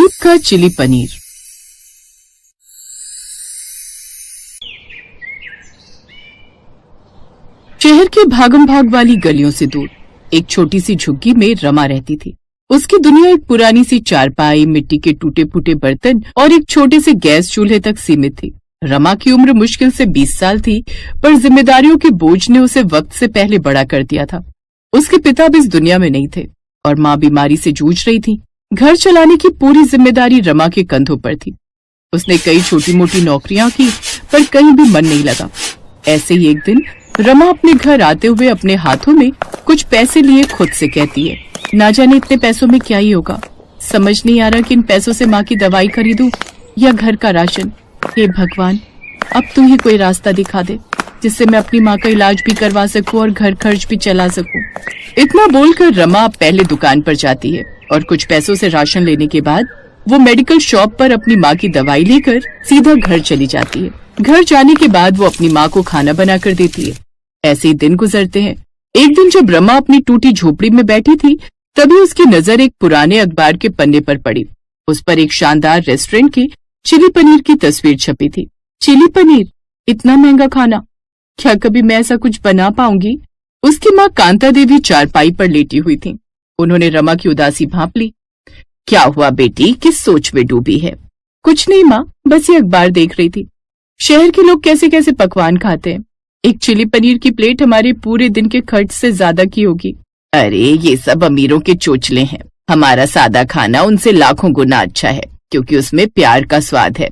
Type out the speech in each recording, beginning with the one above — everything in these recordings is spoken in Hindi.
गरीब का चिली पनीर। शहर के भागम भाग वाली गलियों से दूर एक छोटी सी झुग्गी में रमा रहती थी। उसकी दुनिया एक पुरानी सी चारपाई, मिट्टी के टूटे फूटे बर्तन और एक छोटे से गैस चूल्हे तक सीमित थी। रमा की उम्र मुश्किल से 20 साल थी, पर जिम्मेदारियों के बोझ ने उसे वक्त से पहले बड़ा कर दिया था। उसके पिता अब इस दुनिया में नहीं थे और माँ बीमारी से जूझ रही थी। घर चलाने की पूरी जिम्मेदारी रमा के कंधों पर थी। उसने कई छोटी मोटी नौकरियां की, पर कहीं भी मन नहीं लगा। ऐसे ही एक दिन रमा अपने घर आते हुए अपने हाथों में कुछ पैसे लिए खुद से कहती है, ना जाने इतने पैसों में क्या ही होगा। समझ नहीं आ रहा कि इन पैसों से माँ की दवाई खरीदूं या घर का राशन। हे भगवान, अब तू ही कोई रास्ता दिखा दे जिससे मैं अपनी माँ का इलाज भी करवा सकूं और घर खर्च भी चला सकूं। इतना बोलकर रमा पहले दुकान पर जाती है और कुछ पैसों से राशन लेने के बाद वो मेडिकल शॉप पर अपनी माँ की दवाई लेकर सीधा घर चली जाती है। घर जाने के बाद वो अपनी माँ को खाना बनाकर देती है। ऐसे ही दिन गुजरते हैं। एक दिन जब रमा अपनी टूटी झोपड़ी में बैठी थी, तभी उसकी नजर एक पुराने अखबार के पन्ने पर पड़ी। उस पर एक शानदार रेस्टोरेंट की चिली पनीर की तस्वीर छपी थी। चिली पनीर, इतना महंगा खाना, क्या कभी मैं ऐसा कुछ बना पाऊंगी? उसकी माँ कांता देवी चारपाई पर लेटी हुई थी। उन्होंने रमा की उदासी भांप ली। क्या हुआ बेटी, किस सोच में डूबी है? कुछ नहीं माँ, बस ये अखबार देख रही थी। शहर के लोग कैसे कैसे पकवान खाते हैं। एक चिली पनीर की प्लेट हमारे पूरे दिन के खर्च से ज्यादा की होगी। अरे ये सब अमीरों के चोचले हैं। हमारा सादा खाना उनसे लाखों गुना अच्छा है, क्योंकि उसमें प्यार का स्वाद है।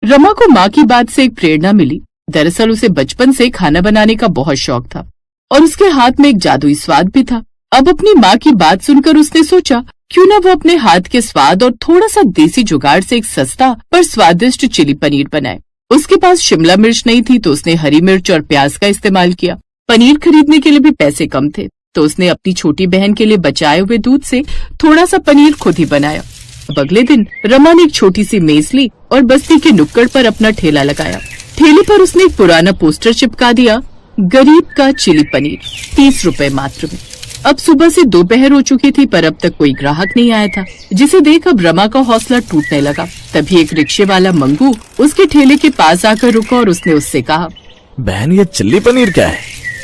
रमा को माँ की बात से एक प्रेरणा मिली। दरअसल उसे बचपन से खाना बनाने का बहुत शौक था और उसके हाथ में एक जादुई स्वाद भी था। अब अपनी माँ की बात सुनकर उसने सोचा, क्यों न वो अपने हाथ के स्वाद और थोड़ा सा देसी जुगाड़ से एक सस्ता पर स्वादिष्ट चिली पनीर बनाए। उसके पास शिमला मिर्च नहीं थी, तो उसने हरी मिर्च और प्याज का इस्तेमाल किया। पनीर खरीदने के लिए भी पैसे कम थे, तो उसने अपनी छोटी बहन के लिए बचाए हुए दूध से थोड़ा सा पनीर खुद ही बनाया। अब अगले दिन रमा ने एक छोटी सी मेज ली और बस्ती के नुक्कड़ पर अपना ठेला लगाया। ठेले पर उसने एक पुराना पोस्टर चिपका दिया, गरीब का चिली पनीर, 30 रुपए मात्र में। अब सुबह से दोपहर हो चुकी थी, पर अब तक कोई ग्राहक नहीं आया था, जिसे देख अब रमा का हौसला टूटने लगा। तभी एक रिक्शे वाला मंगू उसके ठेले के पास आकर रुका और उसने उससे कहा, बहन ये चिली पनीर क्या है?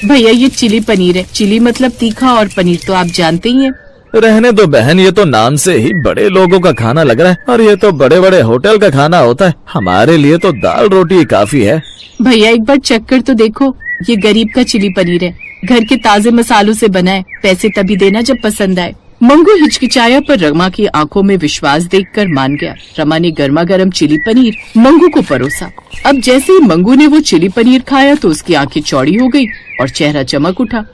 भैया ये चिली पनीर है। चिली मतलब तीखा और पनीर तो आप जानते ही हैं। रहने दो बहन, ये तो नाम से ही बड़े लोगों का खाना लग रहा है और ये तो बड़े बड़े होटल का खाना होता है। हमारे लिए तो दाल रोटी काफी है। भैया एक बार चख कर तो देखो, ये गरीब का चिली पनीर है, घर के ताजे मसालों से बना है। पैसे तभी देना जब पसंद आए। मंगू हिचकिचाया, पर रमा की आंखों में विश्वास देखकर मान गया। रमा ने गर्मा गर्म चिली पनीर मंगू को परोसा। अब जैसे ही मंगू ने वो चिली पनीर खाया तो उसकी आंखें चौड़ी हो गई और चेहरा चमक उठा।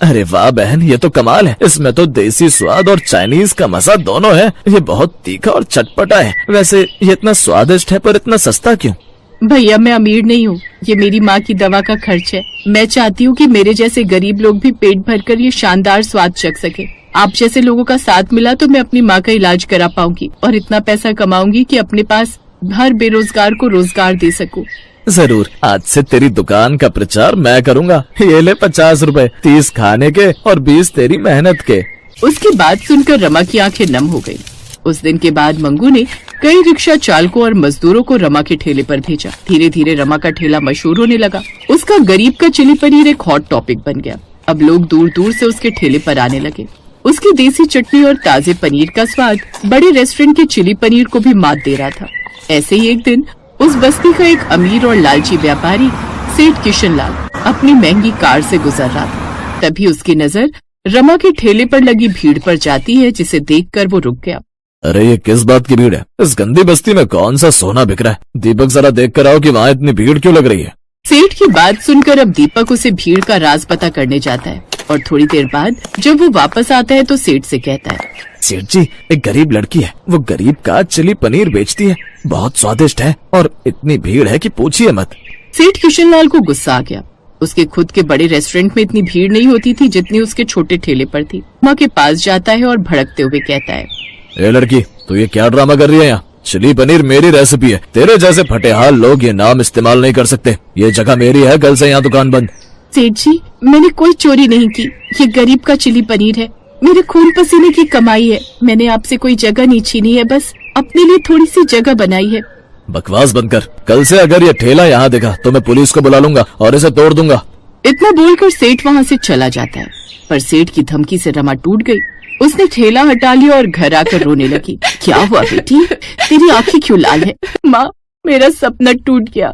अरे वाह बहन, ये तो कमाल है। इसमें तो देसी स्वाद और चाइनीज का मजा दोनों है। ये बहुत तीखा और चटपटा है। वैसे ये इतना स्वादिष्ट है, पर इतना सस्ता क्यों? भैया मैं अमीर नहीं हूँ, ये मेरी माँ की दवा का खर्च है। मैं चाहती हूँ कि मेरे जैसे गरीब लोग भी पेट भरकर ये शानदार स्वाद चख सके। आप जैसे लोगों का साथ मिला तो मैं अपनी माँ का इलाज करा पाऊंगी और इतना पैसा कमाऊंगी कि अपने पास हर बेरोजगार को रोजगार दे सकूं। जरूर, आज से तेरी दुकान का प्रचार मैं करूँगा। ये ले 50 रुपए, 30 खाने के और 20 तेरी मेहनत के। उसकी बात सुनकर रमा की आंखें नम हो गयी। उस दिन के बाद मंगू ने कई रिक्शा चालकों और मजदूरों को रमा के ठेले पर भेजा। धीरे धीरे रमा का ठेला मशहूर होने लगा। उसका गरीब का चिली पनीर एक हॉट टॉपिक बन गया। अब लोग दूर दूर से उसके ठेले पर आने लगे। उसकी देसी चटनी और ताजे पनीर का स्वाद बड़े रेस्टोरेंट के चिली पनीर को भी मात दे रहा था। ऐसे ही एक दिन उस बस्ती का एक अमीर और लालची व्यापारी सेठ किशन लाल अपनी महंगी कार से गुजर रहा था। तभी उसकी नजर रमा के ठेले पर लगी भीड़ पर जाती है, जिसे देखकर वो रुक गया। अरे ये किस बात की भीड़ है? इस गंदी बस्ती में कौन सा सोना बिक रहा है? दीपक जरा देख कर आओ कि वहाँ इतनी भीड़ क्यों लग रही है। सेठ की बात सुनकर अब दीपक उसे भीड़ का राज पता करने जाता है और थोड़ी देर बाद जब वो वापस आता है तो सेठ से कहता है, सेठ जी, एक गरीब लड़की है, वो गरीब का चिली पनीर बेचती है। बहुत स्वादिष्ट है और इतनी भीड़ है कि पूछिए मत। सेठ किशनलाल को गुस्सा आ गया। उसके खुद के बड़े रेस्टोरेंट में इतनी भीड़ नहीं होती थी जितनी उसके छोटे ठेले पर थी। माँ के पास जाता है और भड़कते हुए कहता है, ए लड़की, तू ये क्या ड्रामा कर रही है यहाँ? चिली पनीर मेरी रेसिपी है। तेरे जैसे फटेहाल लोग ये नाम इस्तेमाल नहीं कर सकते। ये जगह मेरी है, कल से यहाँ दुकान बंद। सेठ जी, मैंने कोई चोरी नहीं की। ये गरीब का चिली पनीर है, मेरे खून पसीने की कमाई है। मैंने आपसे कोई जगह नहीं छीनी है, बस अपने लिए थोड़ी सी जगह बनाई है। बकवास बंद कर। कल से अगर ये ठेला यहाँ दिखा तो मैं पुलिस को बुला लूंगा और इसे तोड़ दूंगा। इतना बोलकर सेठ वहाँ से चला जाता है, पर सेठ की धमकी से रमा टूट गई। उसने ठेला हटा लिया और घर आकर रोने लगी। क्या हुआ बेटी, तेरी आंखें क्यों लाल है? माँ, मेरा सपना टूट गया।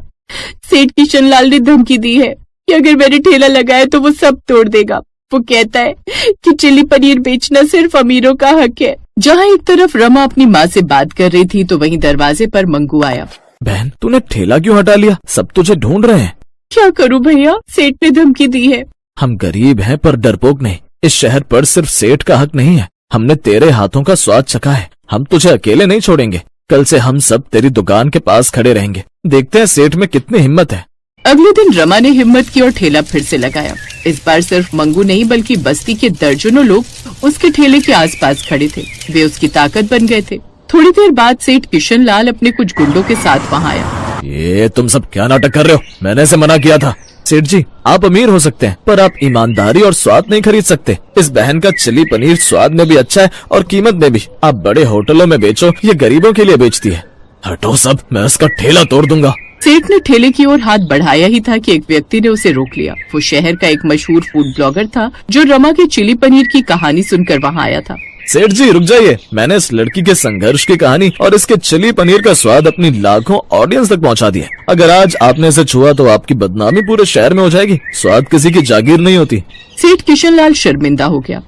सेठ किशन लाल ने धमकी दी है कि अगर मैंने ठेला लगाया तो वो सब तोड़ देगा। वो कहता है कि चिली पनीर बेचना सिर्फ अमीरों का हक है। जहाँ एक तरफ रमा अपनी माँ से बात कर रही थी तो वहीं दरवाजे पर मंगू आया। बहन, तूने ठेला क्यों हटा लिया? सब तुझे ढूंढ रहे हैं। क्या करूँ भैया, सेठ ने धमकी दी है। हम गरीब हैं पर डरपोक नहीं। इस शहर पर सिर्फ सेठ का हक नहीं है। हमने तेरे हाथों का स्वाद चखा है। हम तुझे अकेले नहीं छोड़ेंगे। कल से हम सब तेरी दुकान के पास खड़े रहेंगे। देखते हैं सेठ में कितनी हिम्मत है। अगले दिन रमा ने हिम्मत की और ठेला फिर से लगाया। इस बार सिर्फ मंगू नहीं बल्कि बस्ती के दर्जनों लोग उसके ठेले के आसपास खड़े थे। वे उसकी ताकत बन गए थे। थोड़ी देर बाद सेठ किशन लाल अपने कुछ गुंडों के साथ वहाँ आया। ये तुम सब क्या नाटक कर रहे हो? मैंने इसे मना किया था। सेठ जी, आप अमीर हो सकते हैं पर आप ईमानदारी और स्वाद नहीं खरीद सकते। इस बहन का चिली पनीर स्वाद में भी अच्छा है और कीमत में भी। आप बड़े होटलों में बेचो, ये गरीबों के लिए बेचती है। हटो सब, मैं उसका ठेला तोड़ दूंगा। सेठ ने ठेले की ओर हाथ बढ़ाया ही था कि एक व्यक्ति ने उसे रोक लिया। वो शहर का एक मशहूर फूड ब्लॉगर था जो रमा के चिली पनीर की कहानी सुनकर वहाँ आया था। सेठ जी रुक जाइए, मैंने इस लड़की के संघर्ष की कहानी और इसके चिली पनीर का स्वाद अपनी लाखों ऑडियंस तक पहुंचा दिया। अगर आज आपने इसे छुआ तो आपकी बदनामी पूरे शहर में हो जाएगी। स्वाद किसी की जागीर नहीं होती। सेठ किशन लाल शर्मिंदा हो गया।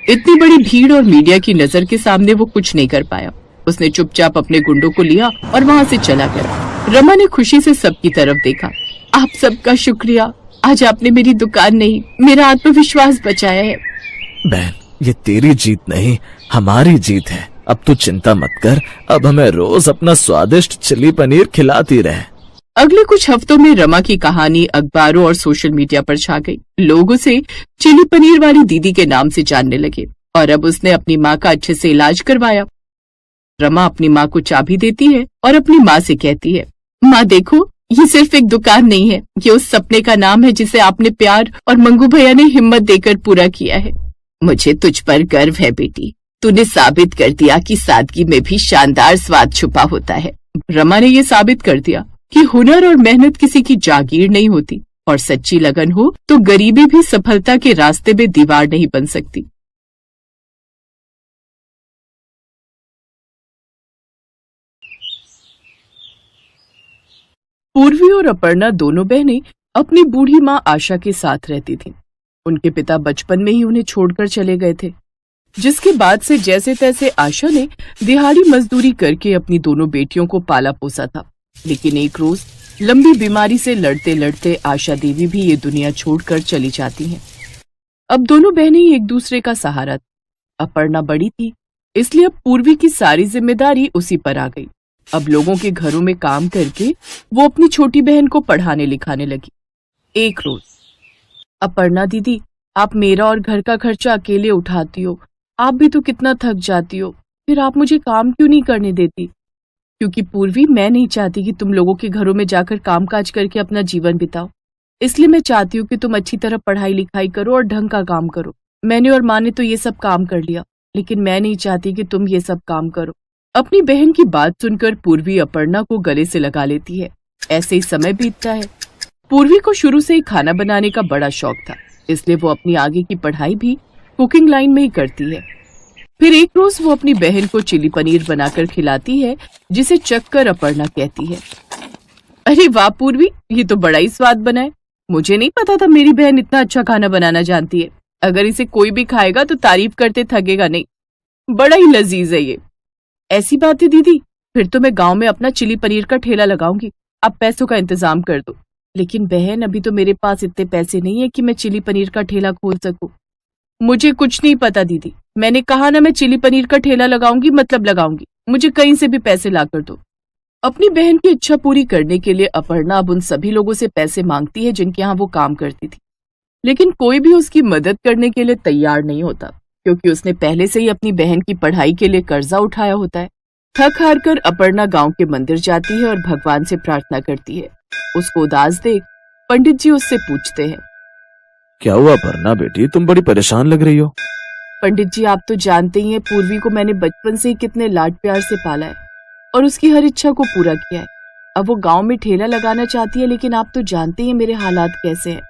इतनी बड़ी भीड़ और मीडिया की नजर के सामने वो कुछ नहीं कर पाया। उसने चुपचाप अपने गुंडों को लिया और वहाँ से चला गया। रमा ने खुशी से सबकी तरफ देखा। आप सबका शुक्रिया, आज आपने मेरी दुकान नहीं, मेरा आत्मविश्वास बचाया है। बहन, ये तेरी जीत नहीं, हमारी जीत है। अब तू चिंता मत कर, अब हमें रोज अपना स्वादिष्ट चिली पनीर खिलाती रहे। अगले कुछ हफ्तों में रमा की कहानी अखबारों और सोशल मीडिया पर छा गई। लोग उसे चिली पनीर वाली दीदी के नाम से जानने लगे और अब उसने अपनी माँ का अच्छे से इलाज करवाया। रमा अपनी माँ को चाबी देती है और अपनी माँ से कहती है, माँ देखो, ये सिर्फ एक दुकान नहीं है, ये उस सपने का नाम है जिसे आपने प्यार और मंगू भैया ने हिम्मत देकर पूरा किया है। मुझे तुझ पर गर्व है बेटी, तूने साबित कर दिया कि सादगी में भी शानदार स्वाद छुपा होता है। रमा ने ये साबित कर दिया कि हुनर और मेहनत किसी की जागीर नहीं होती और सच्ची लगन हो तो गरीबी भी सफलता के रास्ते में दीवार नहीं बन सकती। पूर्वी और अपर्णा दोनों बहनें अपनी बूढ़ी माँ आशा के साथ रहती थीं। उनके पिता बचपन में ही उन्हें छोड़कर चले गए थे, जिसके बाद से जैसे तैसे आशा ने दिहाड़ी मजदूरी करके अपनी दोनों बेटियों को पाला पोसा था। लेकिन एक रोज लंबी बीमारी से लड़ते लड़ते आशा देवी भी ये दुनिया छोड़कर चली जाती हैं। अब दोनों बहनें एक दूसरे का सहारा थी। अपर्णा बड़ी थी, इसलिए अब पूर्वी की सारी जिम्मेदारी उसी पर आ गई। अब लोगों के घरों में काम करके वो अपनी छोटी बहन को पढ़ाने लिखाने लगी। एक रोज, अपर्णा दीदी, आप मेरा और घर का खर्चा अकेले उठाती हो, आप भी तो कितना थक जाती हो, फिर आप मुझे काम क्यों नहीं करने देती? क्योंकि पूर्वी, मैं नहीं चाहती कि तुम लोगों के घरों में जाकर कामकाज करके अपना जीवन बिताओ, इसलिए मैं चाहती हूँ कि तुम अच्छी तरह पढ़ाई लिखाई करो और ढंग का काम करो। मैंने और माँ ने तो ये सब काम कर लिया, लेकिन मैं नहीं चाहती कि तुम ये सब काम करो। अपनी बहन की बात सुनकर पूर्वी अपर्णा को गले से लगा लेती है। ऐसे ही समय बीतता है। पूर्वी को शुरू से ही खाना बनाने का बड़ा शौक था, इसलिए वो अपनी आगे की पढ़ाई भी कुकिंग लाइन में ही करती है। फिर एक रोज वो अपनी बहन को चिली पनीर बनाकर खिलाती है, जिसे चखकर अपर्णा कहती है, अरे वाह पूर्वी, ये तो बड़ा ही स्वाद बना है। मुझे नहीं पता था मेरी बहन इतना अच्छा खाना बनाना जानती है। अगर इसे कोई भी खाएगा तो तारीफ करते थकेगा नहीं, बड़ा ही लजीज है ये। ऐसी बात है दीदी, फिर तो मैं गांव में अपना चिली पनीर का ठेला लगाऊंगी, आप पैसों का इंतजाम कर दो। लेकिन बहन, अभी तो मेरे पास इतने पैसे नहीं है कि मैं चिली पनीर का ठेला खोल सकूं। मुझे कुछ नहीं पता दीदी, मैंने कहा ना मैं चिली पनीर का ठेला लगाऊंगी, मतलब लगाऊंगी। मुझे कहीं से भी पैसे ला कर दो। अपनी बहन की इच्छा पूरी करने के लिए अपर्णा अब उन सभी लोगों से पैसे मांगती है जिनके यहाँ वो काम करती थी, लेकिन कोई भी उसकी मदद करने के लिए तैयार नहीं होता, क्योंकि उसने पहले से ही अपनी बहन की पढ़ाई के लिए कर्जा उठाया होता है। थक हार कर अपर्णा गांव के मंदिर जाती है और भगवान से प्रार्थना करती है। उसको उदास देख पंडित जी उससे पूछते हैं, क्या हुआ अपर्णा बेटी, तुम बड़ी परेशान लग रही हो? पंडित जी, आप तो जानते ही हैं पूर्वी को मैंने बचपन से ही कितने लाड प्यार से पाला है। और उसकी हर इच्छा को पूरा किया है। अब वो गांव में ठेला लगाना चाहती है, लेकिन आप तो जानते हैं मेरे हालात कैसे हैं।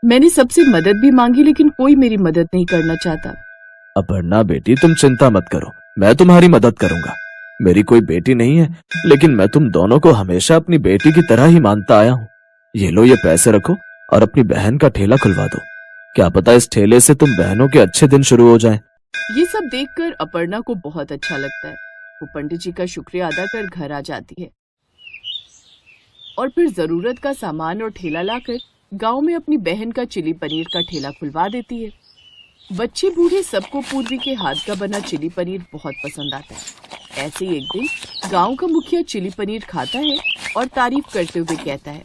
मैंने सबसे मदद भी मांगी, लेकिन कोई मेरी मदद नहीं करना चाहता। अपर्णा बेटी, तुम चिंता मत करो, मैं तुम्हारी मदद करूंगा। मेरी कोई बेटी नहीं है, लेकिन मैं तुम दोनों को हमेशा अपनी बेटी की तरह ही मानता आया हूँ। ये लो, ये पैसे रखो और अपनी बहन का ठेला खुलवा दो। क्या पता इस ठेले से तुम बहनों के अच्छे दिन शुरू हो जाएं। ये सब देखकर अपर्णा को बहुत अच्छा लगता है। वो पंडित जी का शुक्रिया अदा कर घर आ जाती है और फिर जरूरत का सामान और ठेला लाकर गांव में अपनी बहन का चिली पनीर का ठेला खुलवा देती है। बच्चे बूढ़े सबको पूर्वी के हाथ का बना चिली पनीर बहुत पसंद आता है। ऐसे ही एक दिन गांव का मुखिया चिली पनीर खाता है और तारीफ करते हुए कहता है,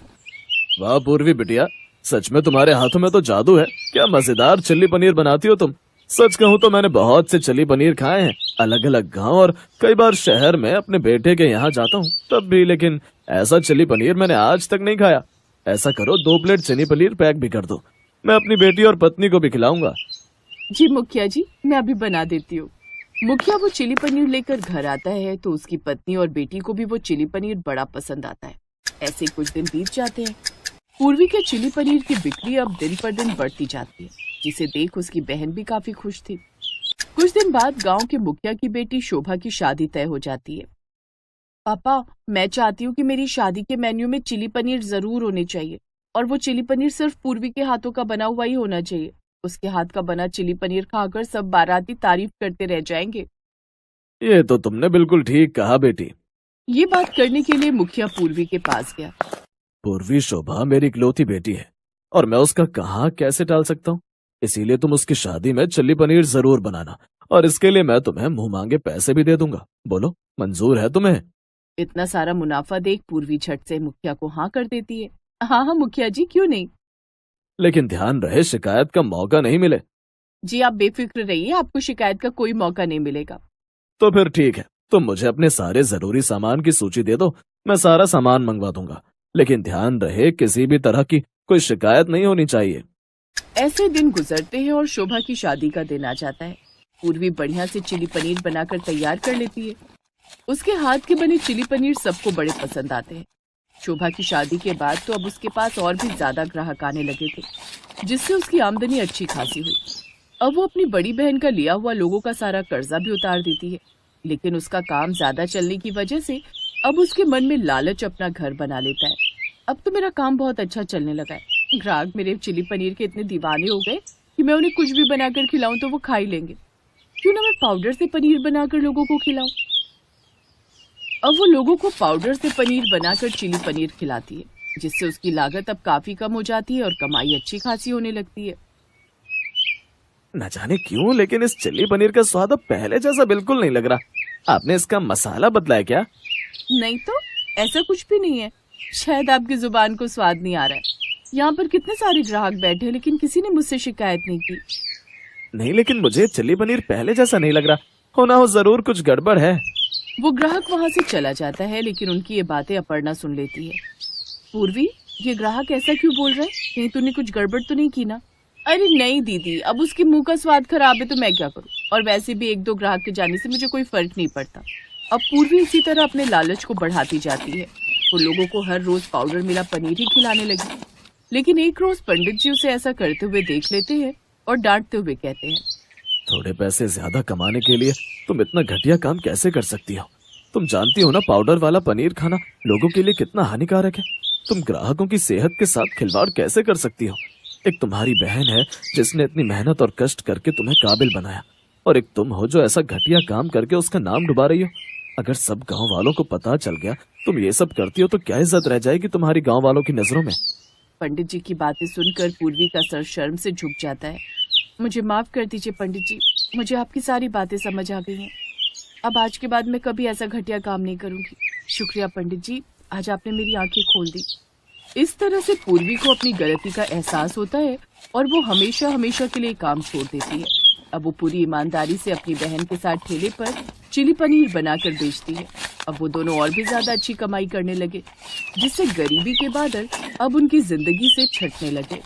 वाह पूर्वी बिटिया, सच में तुम्हारे हाथों में तो जादू है। क्या मजेदार चिल्ली पनीर बनाती हो तुम। सच कहूँ तो मैंने बहुत से चिल्ली पनीर खाए हैं, अलग अलग गांव और कई बार शहर में अपने बेटे के यहाँ जाता हूँ तब भी, लेकिन ऐसा चिल्ली पनीर मैंने आज तक नहीं खाया। ऐसा करो, 2 प्लेट चिल्ली पनीर पैक भी कर दो, मैं अपनी बेटी और पत्नी को भी खिलाऊंगा। जी मुखिया जी, मैं अभी बना देती हूँ। मुखिया वो चिली पनीर लेकर घर आता है तो उसकी पत्नी और बेटी को भी वो चिली पनीर बड़ा पसंद आता है। ऐसे कुछ दिन बीत जाते हैं। पूर्वी के चिली पनीर की बिक्री अब दिन पर दिन बढ़ती जाती है, जिसे देख उसकी बहन भी काफी खुश थी। कुछ दिन बाद गांव के मुखिया की बेटी शोभा की शादी तय हो जाती है। पापा, मैं चाहती हूँ कि मेरी शादी के मेन्यू में चिली पनीर जरूर होने चाहिए, और वो चिली पनीर सिर्फ पूर्वी के हाथों का बना हुआ ही होना चाहिए। उसके हाथ का बना चिली पनीर खाकर सब बाराती तारीफ करते रह जाएंगे। ये तो तुमने बिल्कुल ठीक कहा बेटी। ये बात करने के लिए मुखिया पूर्वी के पास गया। पूर्वी शोभा मेरी इकलौती बेटी है और मैं उसका कहाँ कैसे टाल सकता हूँ, इसीलिए तुम उसकी शादी में चिल्ली पनीर जरूर बनाना, और इसके लिए मैं तुम्हें मुंह मांगे पैसे भी दे दूंगा। बोलो, मंजूर है तुम्हें? इतना सारा मुनाफा देख पूर्वी झट से मुखिया को हाँ कर देती है। हाँ हाँ मुखिया जी, क्यों नहीं। लेकिन ध्यान रहे शिकायत का मौका नहीं मिले। जी आप बेफिक्र रहिए, आपको शिकायत का कोई मौका नहीं मिलेगा। तो फिर ठीक है, तुम मुझे अपने सारे जरूरी सामान की सूची दे दो, मैं सारा सामान मंगवा दूंगा, लेकिन ध्यान रहे किसी भी तरह की कोई शिकायत नहीं होनी चाहिए। ऐसे दिन गुजरते हैं और शोभा की शादी का दिन आ जाता है। पूर्वी बढ़िया से चिली पनीर बनाकर तैयार कर लेती है। उसके हाथ के बने चिली पनीर सबको बड़े पसंद आते हैं। शोभा की शादी के बाद तो अब उसके पास और भी ज्यादा ग्राहक आने लगे थे, जिससे उसकी आमदनी अच्छी खासी हुई। अब वो अपनी बड़ी बहन का लिया हुआ लोगों का सारा कर्जा भी उतार देती है, लेकिन उसका काम ज्यादा चलने की वजह से अब उसके मन में लालच अपना घर बना लेता है। अब तो मेरा काम बहुत अच्छा चलने लगा है। ग्राहक मेरे चिली पनीर के इतने दीवाने हो गए कि मैं उन्हें कुछ भी बनाकर खिलाऊं तो वो खा ही लेंगे। क्यों ना मैं पाउडर से पनीर बनाकर लोगों को खिलाऊं। अब वो लोगों को पाउडर से पनीर बनाकर चिली पनीर खिलाती है, जिससे उसकी लागत अब काफी कम हो जाती है और कमाई अच्छी खासी होने लगती है। न जाने क्यों, लेकिन इस चिल्ली पनीर का स्वाद अब पहले जैसा बिल्कुल नहीं लग रहा। आपने इसका मसाला बदला है क्या? नहीं तो, ऐसा कुछ भी नहीं है। शायद आपकी जुबान को स्वाद नहीं आ रहा है। यहाँ पर कितने सारे ग्राहक बैठे हैं, लेकिन किसी ने मुझसे शिकायत नहीं की। नहीं, लेकिन मुझे चिल्ली पनीर पहले जैसा नहीं लग रहा। होना हो जरूर कुछ गड़बड़ है। वो ग्राहक वहाँ से चला जाता है, लेकिन उनकी ये बातें अपर्णा सुन लेती है। पूर्वी, ये ग्राहक ऐसा क्यों बोल रहा है? कहीं तूने कुछ गड़बड़ तो नहीं की ना? अरे नहीं दीदी, अब उसके मुंह का स्वाद खराब है तो मैं क्या करूँ, और वैसे भी 1-2 ग्राहक के जाने से मुझे कोई फर्क नहीं पड़ता। अब पूर्वी इसी तरह अपने लालच को बढ़ाती जाती है। वो लोगों को हर रोज पाउडर मिला पनीर ही खिलाने लगी। लेकिन एक रोज पंडित जी उसे ऐसा करते हुए देख लेते हैं और डांटते हुए कहते हैं, थोड़े पैसे ज्यादा कमाने के लिए तुम इतना घटिया काम कैसे कर सकती हो? तुम जानती हो ना पाउडर वाला पनीर खाना लोगों के लिए कितना हानिकारक है। तुम ग्राहकों की सेहत के साथ खिलवाड़ कैसे कर सकती हो? एक तुम्हारी बहन है जिसने इतनी मेहनत और कष्ट करके तुम्हें काबिल बनाया, और एक तुम हो जो ऐसा घटिया काम करके उसका नाम डुबा रही हो। अगर सब गांव वालों को पता चल गया तुम ये सब करती हो तो क्या इज्जत रह जाएगी तुम्हारी गांव वालों की नजरों में। पंडित जी की बातें सुनकर पूर्वी का सर शर्म से झुक जाता है। मुझे माफ कर दीजिए पंडित जी, मुझे आपकी सारी बातें समझ आ गई हैं। अब आज के बाद मैं कभी ऐसा घटिया काम नहीं करूंगी। शुक्रिया पंडित जी, आज आपने मेरी आंखें खोल दी। इस तरह से पूर्वी को अपनी गलती का एहसास होता है और वो हमेशा हमेशा के लिए काम छोड़ देती है। अब वो पूरी ईमानदारी से अपनी बहन के साथ ठेले पर चिली पनीर बनाकर बेचती है। अब वो दोनों और भी ज्यादा अच्छी कमाई करने लगे, जिससे गरीबी के बादल अब उनकी जिंदगी से छटने लगे।